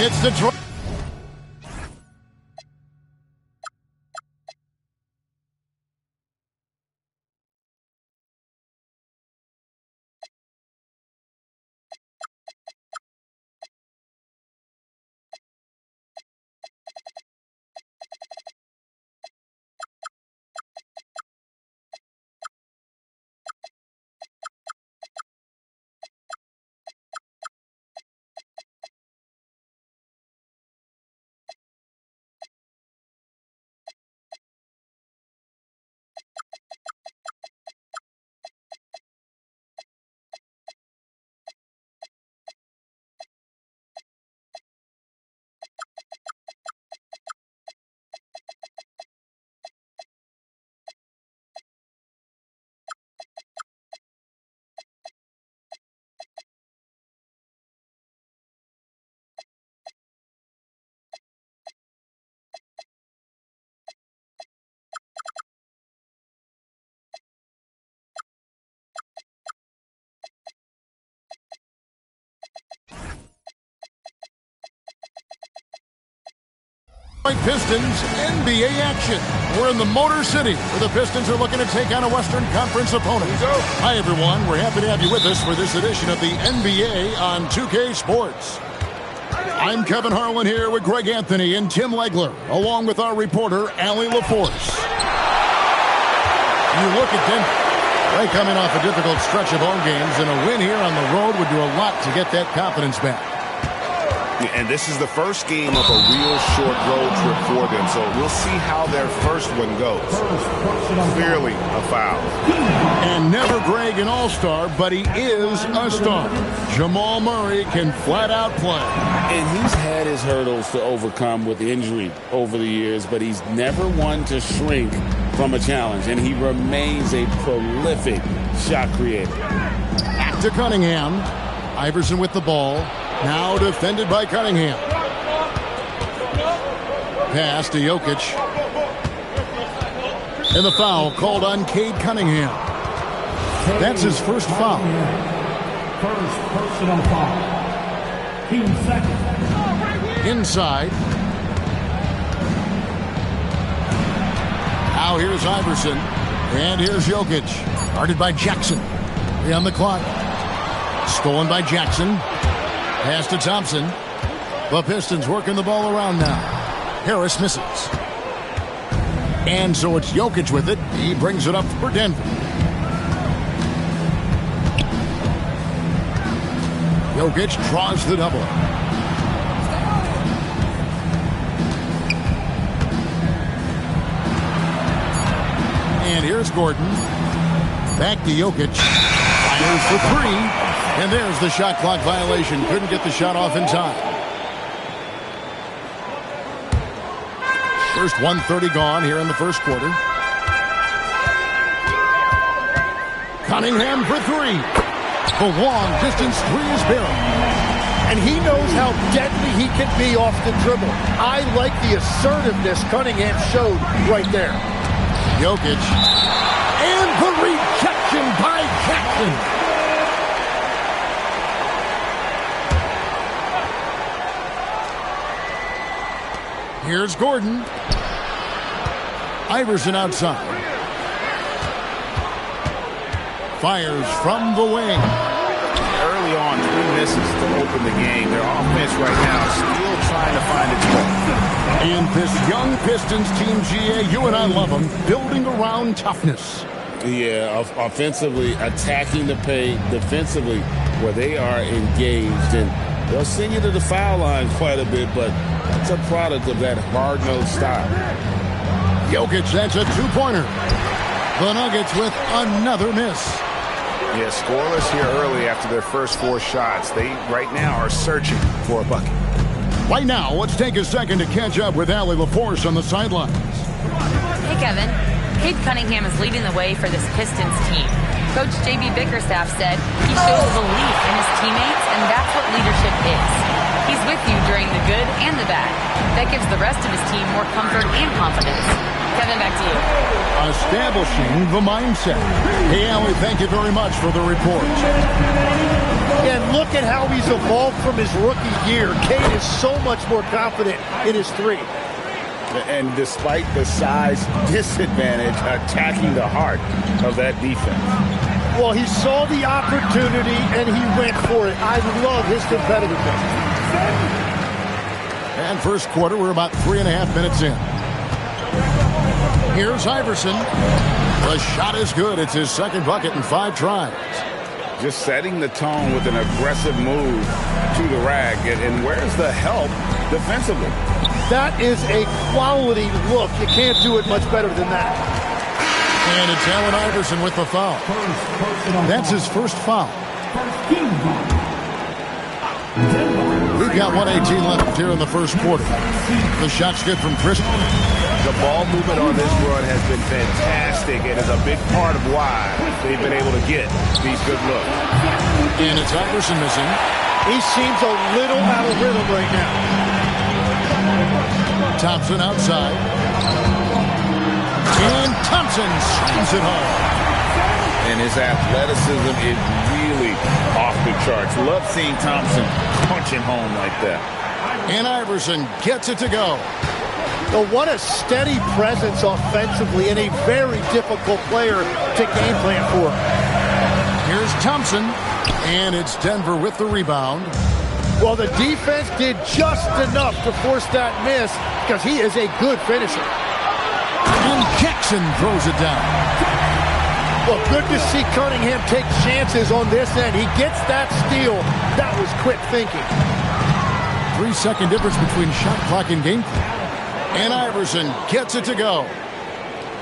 It's Detroit. Pistons NBA action. We're in the Motor City, where the Pistons are looking to take on a Western Conference opponent. Hi, everyone. We're happy to have you with us for this edition of the NBA on 2K Sports. I'm Kevin Harlan here with Greg Anthony and Tim Legler, along with our reporter, Allie LaForce. You look at Denver. They coming off a difficult stretch of home games, and a win here on the road would do a lot to get that confidence back. And this is the first game of a real short road trip for them, so we'll see how their first one goes. Clearly a foul. And never Greg an all-star, but he is a star. Jamal Murray can flat out play. And he's had his hurdles to overcome with injury over the years, but he's never one to shrink from a challenge, and he remains a prolific shot creator. Back to Cunningham. Iverson with the ball. Now defended by Cunningham. Pass to Jokic. And the foul called on Cade Cunningham. That's his first foul. First personal foul. Team second. Inside. Now here's Iverson. And here's Jokic. Guarded by Jackson. 3 on the clock. Stolen by Jackson. Pass to Thompson. The Pistons working the ball around now. Harris misses. And so it's Jokic with it. He brings it up for Denver. Jokic draws the double. And here's Gordon. Back to Jokic. Fires for 3. And there's the shot clock violation. Couldn't get the shot off in time. First 1:30 gone here in the first quarter. Cunningham for 3. The long distance 3 is barrel. And he knows how deadly he can be off the dribble. I like the assertiveness Cunningham showed right there. Jokic. And the rejection by Jackson. Here's Gordon. Iverson outside. Fires from the wing. Early on, 3 misses to open the game. Their offense right now is still trying to find its way. And this young Pistons team, GA, you and I love them, building around toughness. Yeah, offensively, attacking the paint, defensively, where they are engaged. And they'll send you to the foul line quite a bit, but that's a product of that hard-nosed style. Jokic, that's a 2-pointer. The Nuggets with another miss. Yeah, scoreless here early after their first 4 shots. They, right now, are searching for a bucket. Right now, let's take a second to catch up with Allie LaForce on the sidelines. Hey, Kevin. Cade Cunningham is leading the way for this Pistons team. Coach J.B. Bickerstaff said he shows belief in his teammates, and that's what leadership is. He's with you during the good and the bad. That gives the rest of his team more comfort and confidence. Kevin, back to you. Establishing the mindset. Hey, Allie, thank you very much for the report. And look at how he's evolved from his rookie year. Cade is so much more confident in his three. And despite the size disadvantage, attacking the heart of that defense. Well, he saw the opportunity and he went for it. I love his competitiveness. And first quarter, we're about 3.5 minutes in. Here's Iverson. The shot is good. It's his second bucket in 5 tries. Just setting the tone with an aggressive move to the rack. And where's the help defensively? That is a quality look. You can't do it much better than that. And it's Allen Iverson with the foul. That's his first foul. We've got 1:18 left here in the first quarter. The shot's good from Christian. The ball movement on this run has been fantastic and is a big part of why they've been able to get these good looks. And it's Iverson missing. He seems a little out of rhythm right now. Thompson outside. And Thompson slams it home. And his athleticism is really off the charts. Love seeing Thompson punching home like that. And Iverson gets it to go. Well, what a steady presence offensively and a very difficult player to game plan for. Here's Thompson, and it's Denver with the rebound. Well, the defense did just enough to force that miss because he is a good finisher. And Jackson throws it down. Well, good to see Cunningham take chances on this end. He gets that steal. That was quick thinking. 3-second difference between shot clock and game clock. And Iverson gets it to go.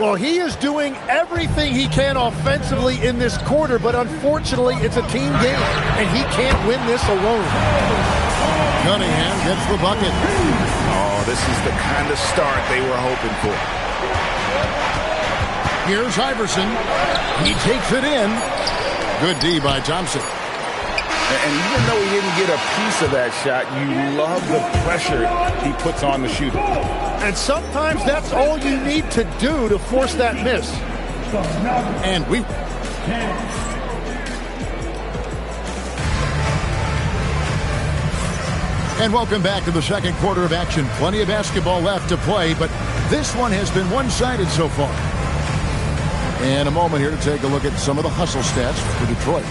Well, he is doing everything he can offensively in this quarter, but unfortunately, it's a team game, and he can't win this alone. Cunningham gets the bucket. Oh, this is the kind of start they were hoping for. Here's Iverson. He takes it in. Good D by Thompson. And even though he didn't get a piece of that shot, you love the pressure he puts on the shooter. And sometimes that's all you need to do to force that miss. And we... And welcome back to the second quarter of action. Plenty of basketball left to play, but this one has been one-sided so far. And a moment here to take a look at some of the hustle stats for Detroit.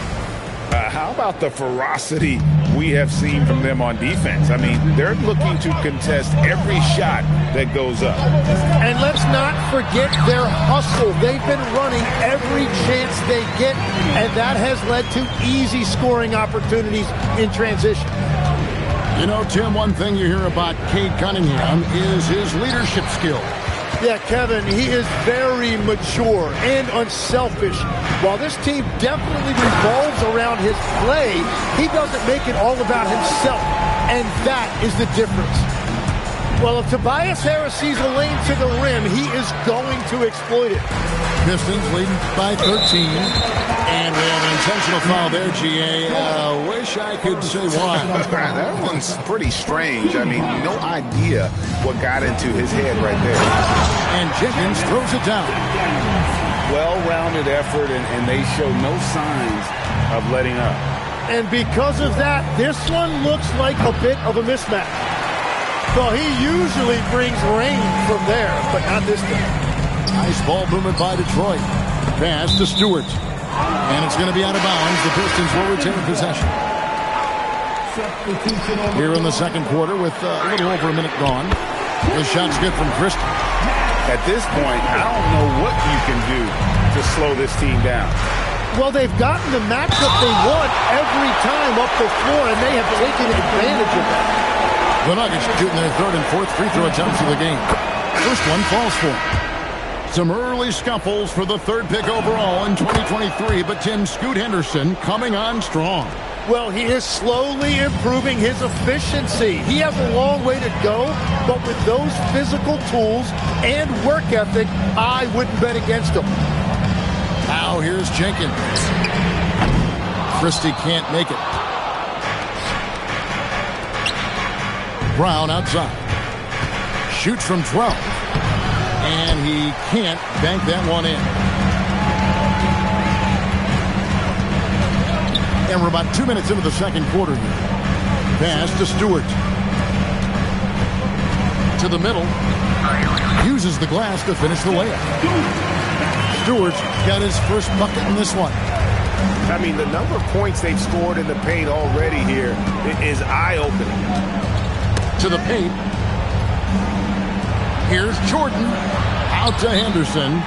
How about the ferocity we have seen from them on defense? I mean, they're looking to contest every shot that goes up. And let's not forget their hustle. They've been running every chance they get, and that has led to easy scoring opportunities in transition. You know, Tim, one thing you hear about Cade Cunningham is his leadership skill. Yeah, Kevin, he is very mature and unselfish. While this team definitely revolves around his play, he doesn't make it all about himself, and that is the difference. Well, if Tobias Harris sees a lane to the rim, he is going to exploit it. Pistons leading by 13. And we have an intentional foul there, G.A. Wish I could say why. That one's pretty strange. I mean, no idea what got into his head right there. And Jenkins throws it down. Well-rounded effort, and they show no signs of letting up. And because of that, this one looks like a bit of a mismatch. Well, he usually brings rain from there, but not this time. Nice ball movement by Detroit. Pass to Stewart. And it's going to be out of bounds. The Pistons will retain possession. Here in the second quarter with a little over a minute gone. The shot's good from Christian. At this point, I don't know what you can do to slow this team down. Well, they've gotten the matchup they want every time up the floor, and they have taken advantage of that. The Nuggets shooting their third and fourth free throw attempts of the game. First one falls for them. Some early scuffles for the third pick overall in 2023, but Tim, Scoot Henderson coming on strong. Well, he is slowly improving his efficiency. He has a long way to go, but with those physical tools and work ethic, I wouldn't bet against him. Now here's Jenkins. Christie can't make it. Brown outside. Shoots from 12. And he can't bank that one in. And we're about 2 minutes into the second quarter here. Pass to Stewart. To the middle. Uses the glass to finish the layup. Stewart got his first bucket in this one. I mean, the number of points they've scored in the paint already here is eye-opening. To the paint. Here's Jordan. Out to Henderson.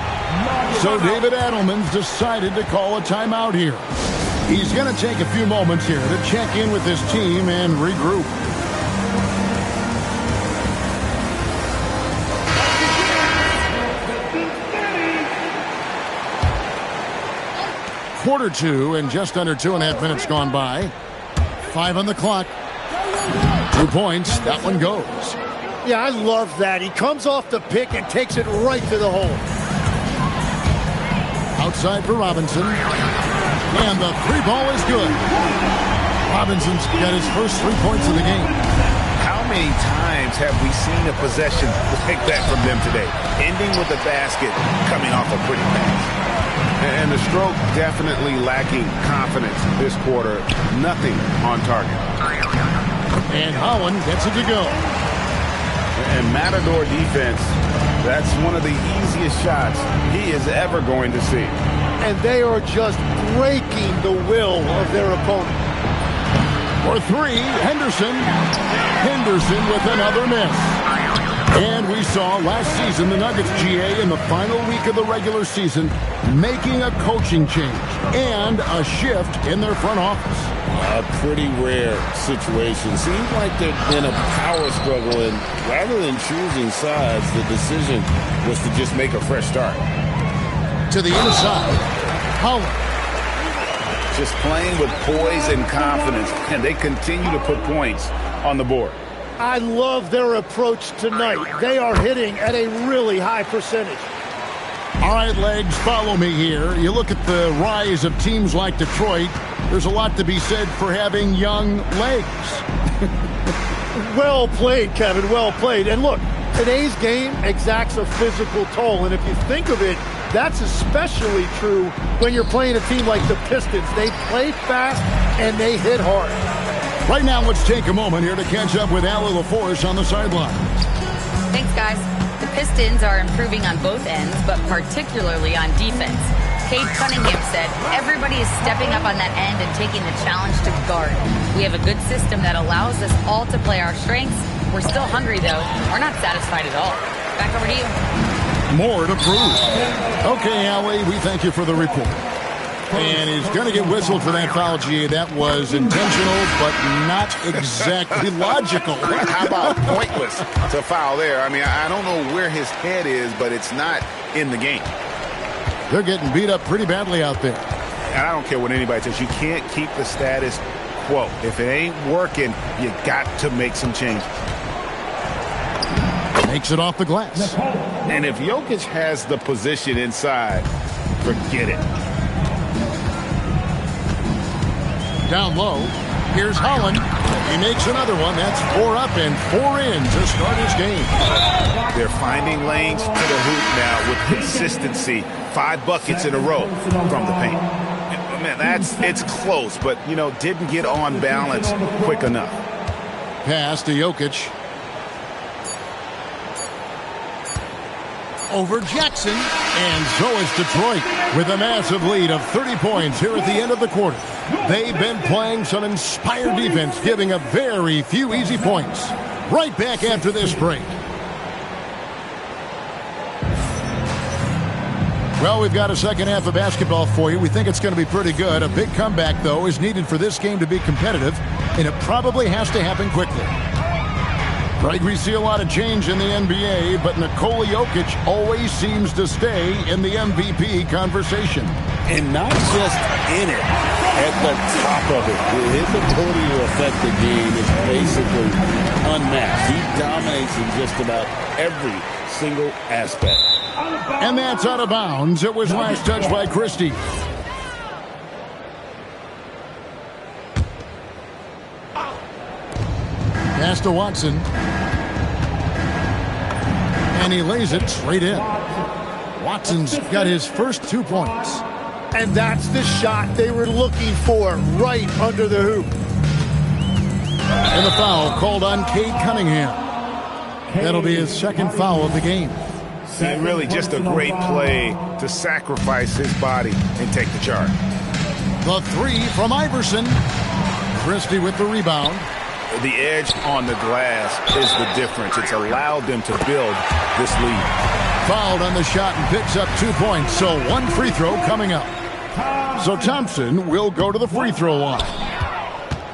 So David Adelman's decided to call a timeout here. He's going to take a few moments here to check in with his team and regroup. Quarter two and just under 2.5 minutes gone by. 5 on the clock. 2 points. That one goes. Yeah, I love that. He comes off the pick and takes it right to the hole. Outside for Robinson. And the three ball is good. Robinson's got his first 3 points of the game. How many times have we seen a possession like that from them today? Ending with a basket, coming off a pretty pass. And the stroke definitely lacking confidence this quarter. Nothing on target. And Holland gets it to go. And Matador defense, that's one of the easiest shots he is ever going to see. And they are just breaking the will of their opponent. For 3, Henderson. Henderson with another miss. And we saw last season the Nuggets, GA, in the final week of the regular season, making a coaching change and a shift in their front office. A pretty rare situation. Seems like they're in a power struggle, and rather than choosing sides, the decision was to just make a fresh start. To the inside, Holland. Just playing with poise and confidence, and they continue to put points on the board. I love their approach tonight. They are hitting at a really high percentage. All right, Legs, follow me here. You look at the rise of teams like Detroit, there's a lot to be said for having young legs. Well played, Kevin, well played. And look, today's game exacts a physical toll. And if you think of it, that's especially true when you're playing a team like the Pistons. They play fast and they hit hard. Right now, let's take a moment here to catch up with Allie LaForce on the sideline. Thanks, guys. The Pistons are improving on both ends, but particularly on defense. Cade Cunningham said, everybody is stepping up on that end and taking the challenge to guard. We have a good system that allows us all to play our strengths. We're still hungry, though. We're not satisfied at all. Back over to you. More to prove. Okay, Allie, we thank you for the report. And he's going to get whistled for that foul, GA. That was intentional, but not exactly logical. How about pointless to foul there? I mean, I don't know where his head is, but it's not in the game. They're getting beat up pretty badly out there. And I don't care what anybody says. You can't keep the status quo. If it ain't working, you got to make some changes. Makes it off the glass. And if Jokic has the position inside, forget it. Down low, here's Holland. He makes another one. That's 4 up and 4 in to start his game. They're finding lanes to the hoop now with consistency. 5 buckets in a row from the paint. Man, it's close, but, you know, didn't get on balance quick enough. Pass to Jokic. Over Jackson. And so is Detroit with a massive lead of 30 points here at the end of the quarter. They've been playing some inspired defense, giving up very few easy points. Right back after this break. Well, we've got a second half of basketball for you. We think it's going to be pretty good. A big comeback, though, is needed for this game to be competitive, and it probably has to happen quickly. Greg, we see a lot of change in the NBA, but Nikola Jokic always seems to stay in the MVP conversation. And not just in it, at the top of it. His ability to affect the game is basically unmatched. He dominates in just about every single aspect. And that's out of bounds. It was last touched by Christie. Pass to Watson. And he lays it straight in. Watson's got his first 2 points. And that's the shot they were looking for, right under the hoop. And the foul called on Cade Cunningham. That'll be his second foul of the game. And really just a great play to sacrifice his body and take the charge. The three from Iverson. Christie with the rebound. The edge on the glass is the difference. It's allowed them to build this lead. Fouled on the shot and picks up 2 points, so one free throw coming up. So Thompson will go to the free throw line.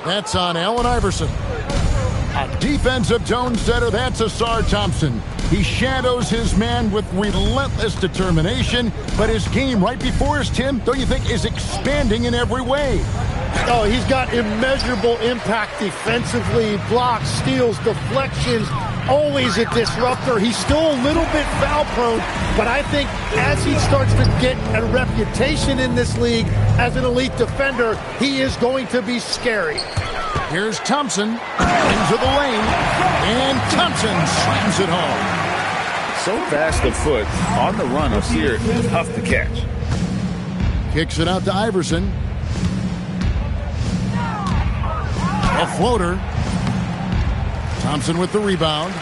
That's on Allen Iverson. A defensive tone setter, that's Ausar Thompson. He shadows his man with relentless determination, but his game right before us, Tim, don't you think, is expanding in every way? Oh, he's got immeasurable impact defensively, blocks, steals, deflections, always a disruptor. He's still a little bit foul prone, but I think as he starts to get a reputation in this league as an elite defender, he is going to be scary. Here's Thompson into the lane, and Thompson slams it home. So fast of foot on the run up here, tough to catch. Kicks it out to Iverson. A floater. Thompson with the rebound.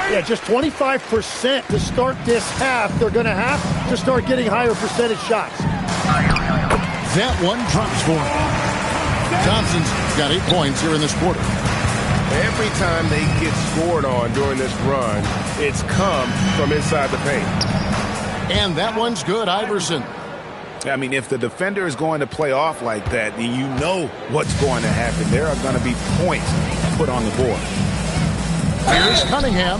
Yeah, just 25% to start this half. They're going to have to start getting higher percentage shots. That one drops for him. Thompson's got 8 points here in this quarter. Every time they get scored on during this run, it's come from inside the paint. And that one's good, Iverson. I mean, if the defender is going to play off like that, then you know what's going to happen. There are going to be points put on the board. Here's Cunningham.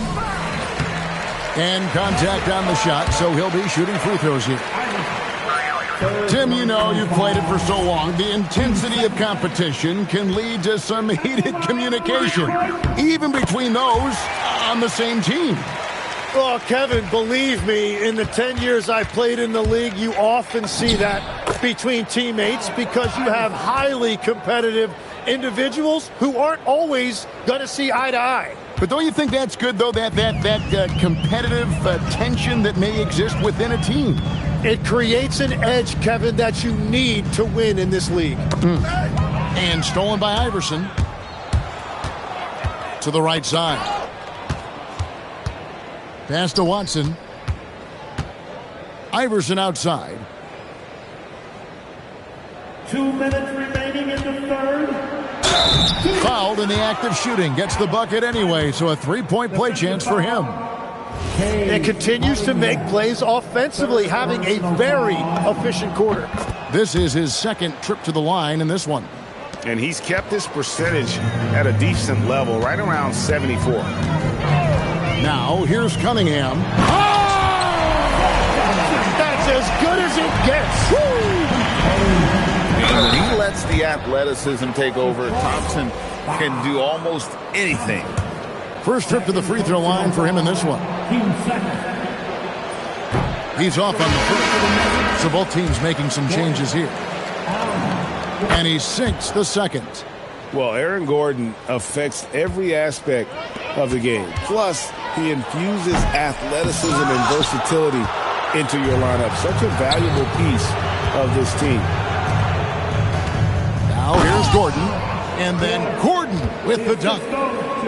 And contact on the shot, so he'll be shooting free throws here. Tim, you know, you've played it for so long. The intensity of competition can lead to some heated communication, even between those on the same team. Well, Kevin, believe me, in the 10 years I played in the league, you often see that between teammates because you have highly competitive individuals who aren't always going to see eye to eye. But don't you think that's good, though, that competitive tension that may exist within a team? It creates an edge, Kevin, that you need to win in this league. And stolen by Iverson. To the right side. Pass to Watson. Iverson outside. 2 minutes remaining in the third. Fouled in the act of shooting. Gets the bucket anyway, so a three-point play chance for him. And continues to make plays offensively, having a very efficient quarter. This is his second trip to the line in this one. And he's kept his percentage at a decent level, right around 74. Now, here's Cunningham. That's as good as it gets. And when he lets the athleticism take over, Thompson can do almost anything. First trip to the free throw line for him in this one. He's off on the first. So both teams making some changes here. And he sinks the second. Well, Aaron Gordon affects every aspect of the game. Plus, he infuses athleticism and versatility into your lineup. Such a valuable piece of this team. Now here's Gordon. And then Gordon with the dunk.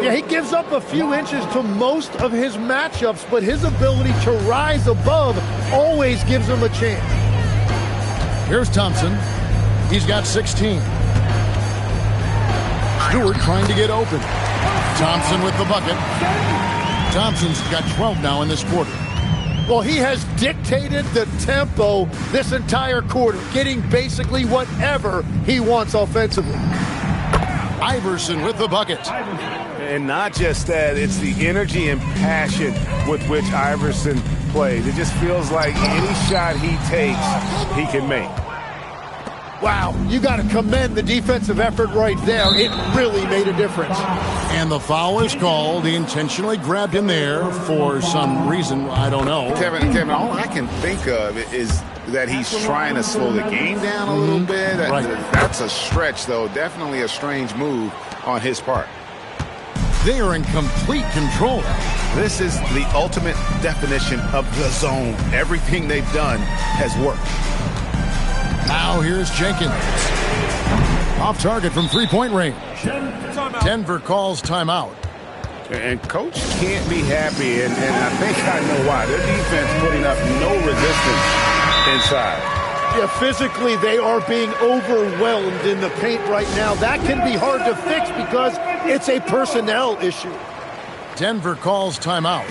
Yeah, he gives up a few inches to most of his matchups, but his ability to rise above always gives him a chance. Here's Thompson. He's got 16. Stewart trying to get open. Thompson with the bucket. Thompson's got 12 now in this quarter. Well, he has dictated the tempo this entire quarter, getting basically whatever he wants offensively. Iverson with the bucket. And not just that, it's the energy and passion with which Iverson plays. It just feels like any shot he takes, he can make. Wow, you got to commend the defensive effort right there. It really made a difference. And the foul is called. He intentionally grabbed him there for some reason. I don't know. Kevin, all I can think of is that he's trying to slow the game down a little bit. Right. That's a stretch, though. Definitely a strange move on his part. They are in complete control. This is the ultimate definition of the zone. Everything they've done has worked. Now here's Jenkins. Off target from three-point range. Denver calls timeout. And Coach can't be happy, and I think I know why. Their defense putting up no resistance inside. Yeah, physically they are being overwhelmed in the paint right now. That can be hard to fix because it's a personnel issue. Denver calls timeout.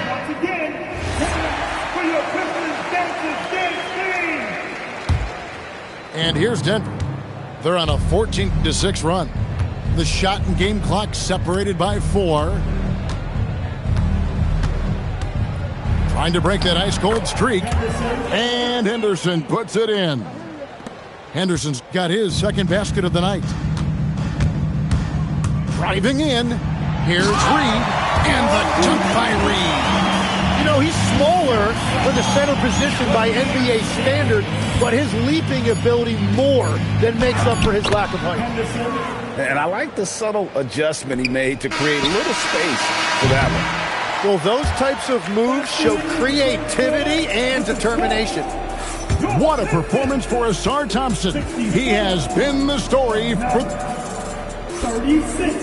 Once again, for your Pistons dancers dance team. And here's Denver. They're on a 14-6 run. The shot and game clock separated by 4. Trying to break that ice-cold streak. And Henderson puts it in. Henderson's got his second basket of the night. Driving in. Here's Reed. And the dunk by Reed. You know, he's smaller for the center position by NBA standard, but his leaping ability more than makes up for his lack of height. And I like the subtle adjustment he made to create a little space for that Well, those types of moves show creativity and determination. What a performance for Ausar Thompson. He has been the story for 36.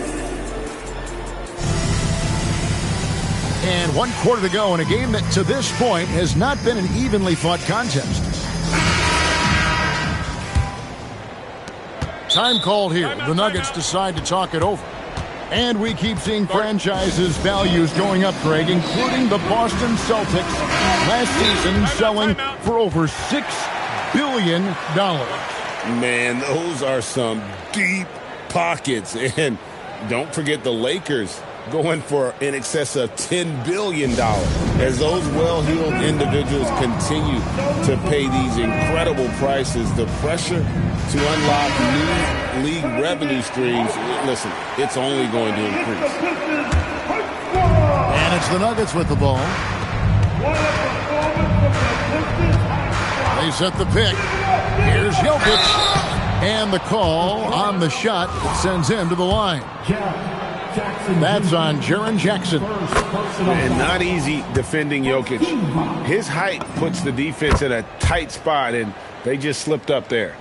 And 1 quarter to go in a game that to this point has not been an evenly fought contest. Time called here. The Nuggets decide to talk it over. And we keep seeing franchises' values going up, Greg, including the Boston Celtics last season selling for over $6 billion. Man, those are some deep pockets. And don't forget the Lakers going for in excess of $10 billion as those well-heeled individuals continue to pay these incredible prices. The pressure to unlock new league revenue streams, listen, it's only going to increase. And it's the Nuggets with the ball. They set the pick. Here's Jokic. And the call on the shot that sends him to the line. That's on Jaren Jackson. And not easy defending Jokic. His height puts the defense in a tight spot, and they just slipped up there.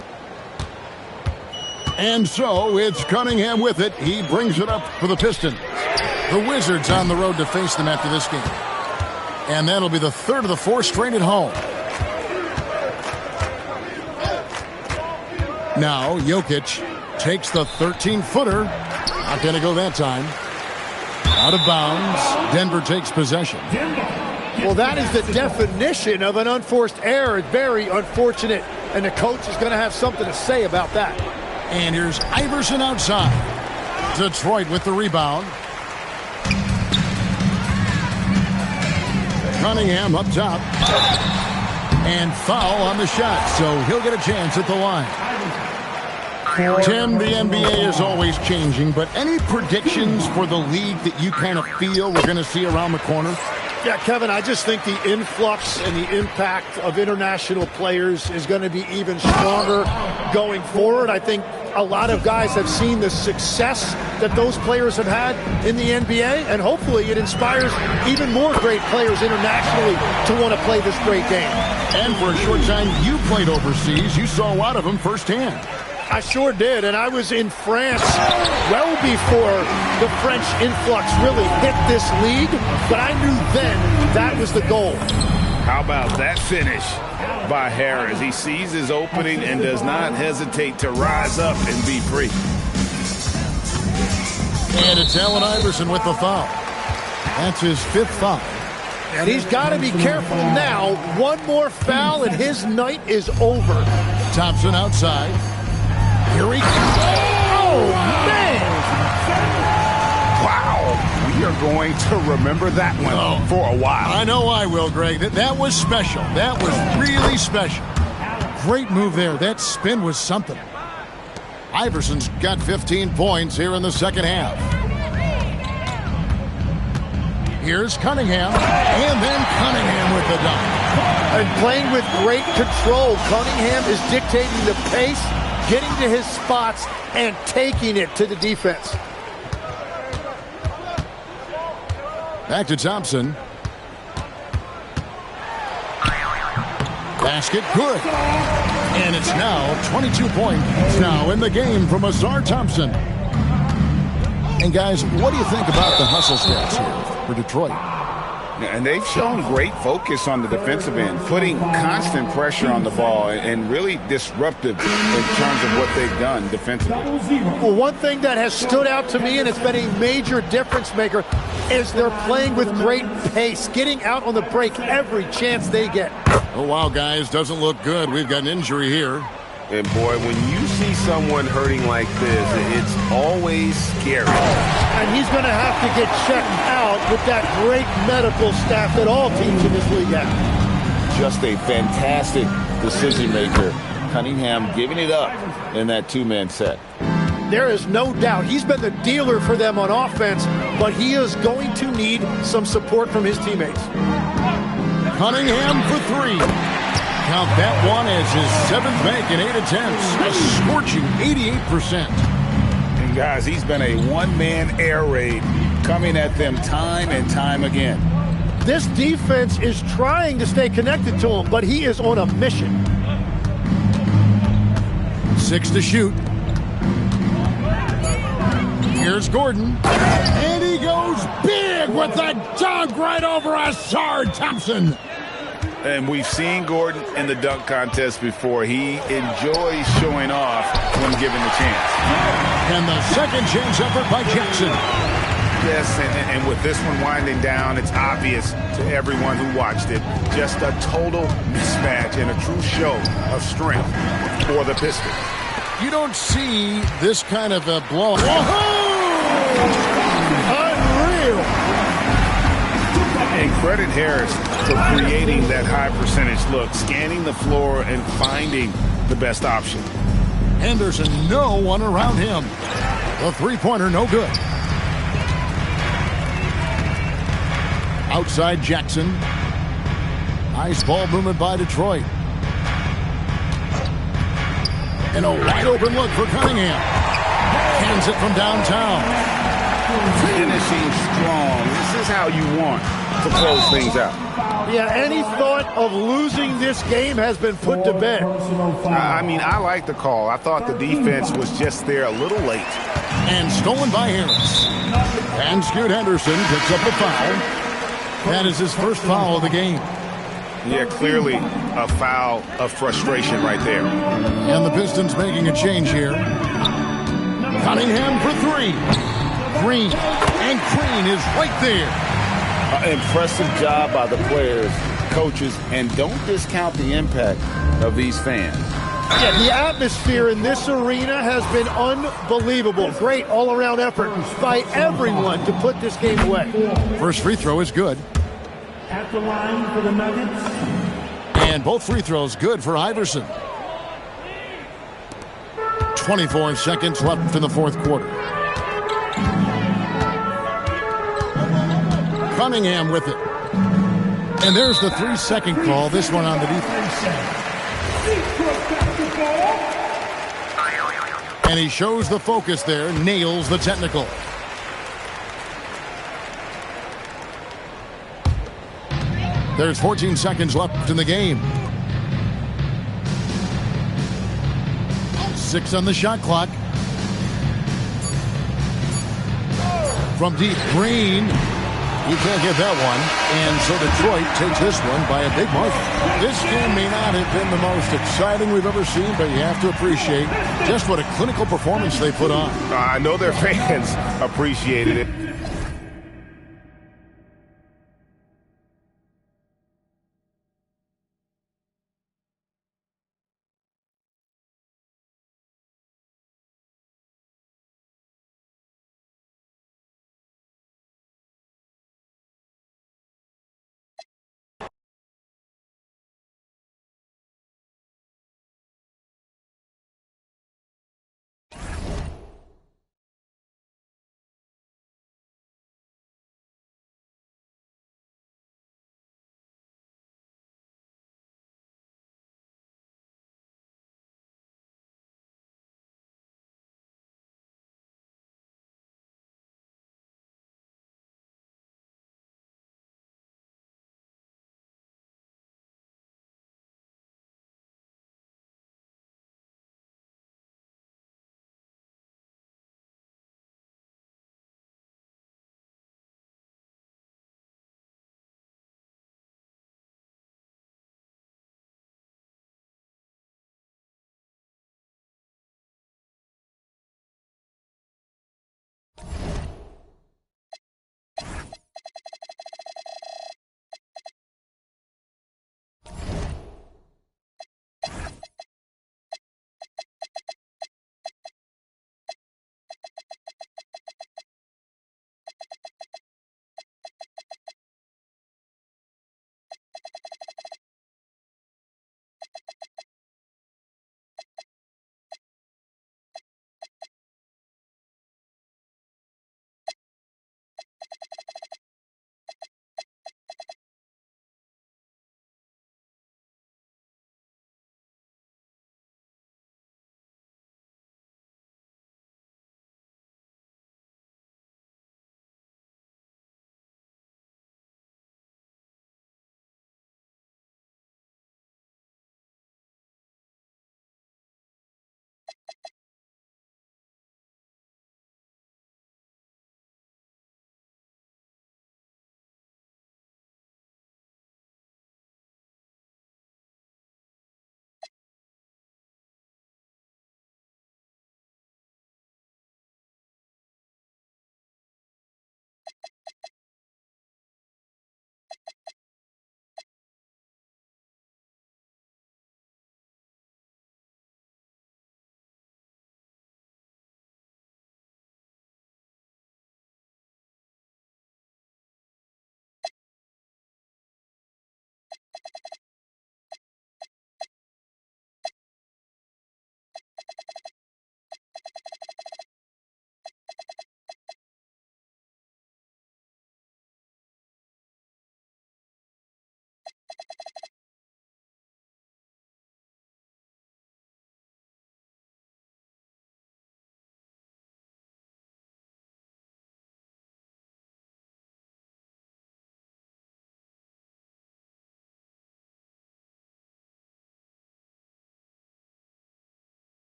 And so it's Cunningham with it. He brings it up for the Pistons. The Wizards on the road to face them after this game. And that'll be the third of the 4 straight at home. Now Jokic takes the 13-footer. Not going to go that time. Out of bounds. Denver takes possession. Well, that is the definition of an unforced error. It's very unfortunate, and the coach is going to have something to say about that. And here's Iverson outside. Detroit with the rebound. Cunningham up top. And foul on the shot, so he'll get a chance at the line. Tim, the NBA is always changing, but any predictions for the league that you kind of feel we're going to see around the corner? Yeah, Kevin, I just think the influx and the impact of international players is going to be even stronger going forward. I think a lot of guys have seen the success that those players have had in the NBA, and hopefully it inspires even more great players internationally to want to play this great game. And for a short time you played overseas, you saw a lot of them firsthand. I sure did, and I was in France well before the French influx really hit this league, but I knew then that was the goal. How about that finish by Harris? He sees his opening and does not hesitate to rise up and be free. And it's Allen Iverson with the foul. That's his 5th foul. And he's got to be careful now. One more foul and his night is over. Thompson outside. Here he goes. Oh, man! Wow. We are going to remember that one for a while. I know I will, Greg. That was special. That was really special. Great move there. That spin was something. Iverson's got 15 points here in the second half. Here's Cunningham. And then Cunningham with the dunk. And playing with great control. Cunningham is dictating the pace, getting to his spots, and taking it to the defense. Back to Thompson. Basket good. And it's now 22 points now in the game from Ausar Thompson. And guys, what do you think about the hustle stats here for Detroit? And they've shown great focus on the defensive end, putting constant pressure on the ball and really disruptive in terms of what they've done defensively. Well, one thing that has stood out to me, and it's been a major difference maker, is they're playing with great pace, getting out on the break every chance they get. Oh, wow, guys, doesn't look good. We've got an injury here. And boy, when you see someone hurting like this, it's always scary. And he's going to have to get checked out with that great medical staff that all teams in this league have. Just a fantastic decision maker. Cunningham giving it up in that two-man set. There is no doubt he's been the dealer for them on offense, but he is going to need some support from his teammates. Cunningham for three. Count that one as his 7th make in 8 attempts. A scorching 88%. And guys, he's been a one-man air raid coming at them time and time again. This defense is trying to stay connected to him, but he is on a mission. 6 to shoot. Here's Gordon. And he goes big with the dunk right over Ausar Thompson. And we've seen Gordon in the dunk contest before. He enjoys showing off when given the chance. And the second chance effort by Jackson. Yes, and with this one winding down, it's obvious to everyone who watched it. Just a total mismatch and a true show of strength for the Pistons. You don't see this kind of a blow. Unreal. And credit Harris for creating that high percentage look, scanning the floor and finding the best option. Henderson, no one around him. The three-pointer, no good. Outside Jackson. Nice ball movement by Detroit. And a wide open look for Cunningham. Hands it from downtown. Finishing strong. This is how you want to close things out. Yeah, any thought of losing this game has been put to bed. I mean, I like the call. I thought the defense was just there a little late. And stolen by Harris. And Scoot Henderson picks up the foul. That is his first foul of the game. Yeah, clearly a foul of frustration right there. And the Pistons making a change here. Cunningham for three. Green. And Green is right there. Impressive job by the players, coaches, and don't discount the impact of these fans. Yeah, the atmosphere in this arena has been unbelievable. Great all-around effort by everyone to put this game away. First free throw is good. At the line for the Nuggets. And both free throws good for Iverson. 24 seconds left in the fourth quarter. Cunningham with it. And there's the 3-second call. This one on the defense. And he shows the focus there. Nails the technical. There's 14 seconds left in the game. 6 on the shot clock. From deep, Green. You can't get that one. And so Detroit takes this one by a big margin. This game may not have been the most exciting we've ever seen, but you have to appreciate just what a clinical performance they put on. I know their fans appreciated it.